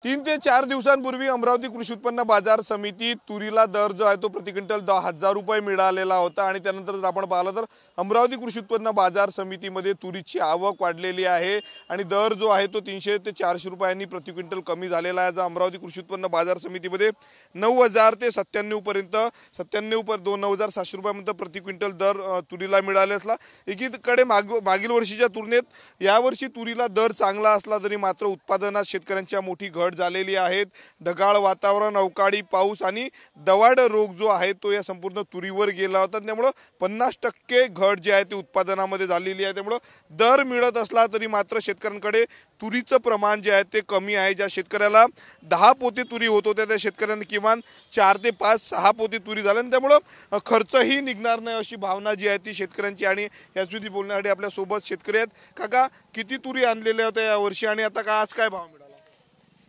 3 ते 4 दिवसांपूर्वी अमरावती कृषी उत्पन्न बाजार समिती तुरीला दर जो आहे तो प्रति क्विंटल 10,000 रुपये मिळालेला होता आणि त्यानंतर जर आपण पाहिलं तर अमरावती कृषी उत्पन्न बाजार समितीमध्ये तुरीची आवक वाढलेली आहे आणि दर जो आहे तो 300 ते 400 रुपयांनी प्रति क्विंटल कमी झालेला आहे। अमरावती कृषी उत्पन्न बाजार समितीमध्ये 9,000 ते 97 पर्यंत 9,700 रुपयांपर्यंत प्रति क्विंटल दर तुरीला मिळाले असला। एकीकडे मागील वर्षीच्या तुलनेत यावर्षी तुरीला दर चांगला असला तरी मात्र उत्पादनात शेतकऱ्यांच्या मोठी घट झालेली आहे। ढगाळ वातावरण, अवकाळी पाऊस आणि दवाड रोग जो आहे तो या संपूर्ण तुरीवर गेला होता। त्यामुळे 50% घट जी आहे ती उत्पादनामध्ये झालेली आहे। त्यामुळे दर मिळत असला तरी मात्र शेतकऱ्यांकडे तुरीचं प्रमाण जे आहे ते कमी आहे। ज्या शेतकऱ्याला 10 पोते तुरी होत होत्या त्या शेतकऱ्यांना किमान 4 ते 5-6 पोते तुरी झाल्या आणि त्यामुळे खर्चही निघणार नाही अशी भावना जी आहे ती शेतकऱ्यांची। आणि यासाठी बोलण्यासाठी आपल्या सोबत शेतकरी आहेत। काका, किती तुरी आणलेल्या होत्या या वर्षी आणि आता आज काय भाव मिळाला?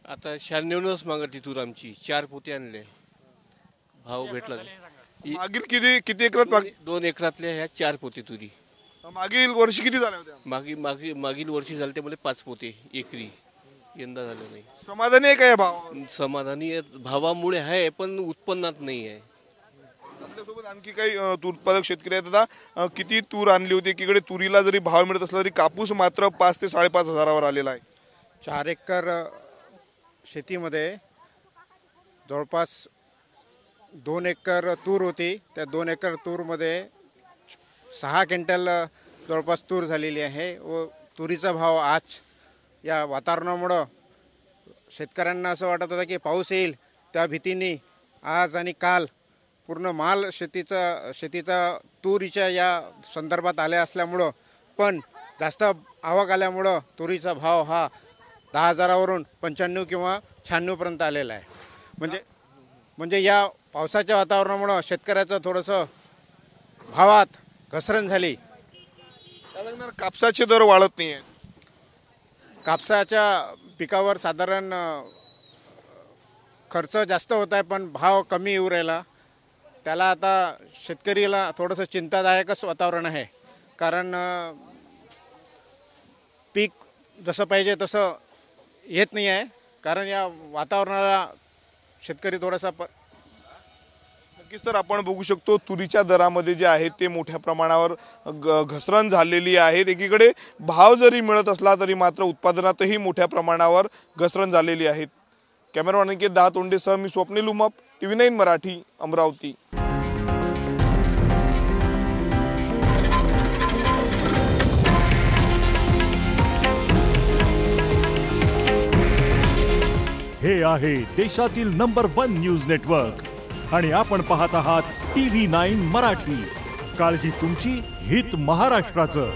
आता 96 मागती तूर आमची 4 पोते आणले, भाव भेटला। मागील किती एकरात? 2 एकरातल्या ह्या 4 पोते तुरी। मागील वर्षी किती झाल्या होत्या? मागील वर्षी झाले ते मला 5 पोते एकरी, यंदा झालं नाही। समाधानी आहे काय भाव? समाधानी भावामुळे आहे पण उत्पन्नात नाही आहे। आपल्यासोबत आणखी काही तूर उत्पादक शेतकरी आहेत। आता किती तूर आणली होती? एकीकडे तुरीला जरी भाव मिळत असला तरी कापूस मात्र 5 ते 5.5 हजारावर आलेला आहे। 4 एकर शेतीमध्ये जवळपास 2 एकर तूर होती। त्या 2 एकर तूरमध्ये 6 क्विंटल जवळपास तूर झालेली आहे व तुरीचा भाव आज या वातावरणामुळं शेतकऱ्यांना असं वाटत होतं की पाऊस येईल त्या भीतीने आज आणि काल पूर्ण माल शेतीचा तुरीच्या या संदर्भात आल्या असल्यामुळं पण जास्त आवक आल्यामुळं तुरीचा भाव हा 10,000वरून 95 किंवा 96 पर्यंत आलेला आहे। म्हणजे या पावसाच्या वातावरणामुळं शेतकऱ्याचं थोडंसं भावात घसरण झाली। कापसाचे दर वाढत नाही आहेत। कापसाच्या पिकावर साधारण खर्च जास्त होत आहे पण भाव कमी येऊ राहिला। त्याला आता शेतकरीला थोडंसं चिंतादायकच वातावरण आहे, कारण पीक जसं पाहिजे तसं येत नाही आहे। कारण या वातावरणाला शेतकरी थोडासा नक्कीच तर आपण बघू शकतो तुरीच्या दरामध्ये जे आहे ते मोठ्या प्रमाणावर घसरण झालेली आहे। एकीकडे भाव जरी मिळत असला तरी मात्र उत्पादनातही मोठ्या प्रमाणावर घसरण झालेली आहे। कॅमेरामॅन अनिकेत दहातोंडेसह मी स्वप्नील उमप, TV9 मराठी, अमरावती। हे आहे देशातील नंबर 1 न्यूज नेटवर्क आणि आपण पाहत आहात TV9 मराठी। काळजी तुमची, हित महाराष्ट्राचं।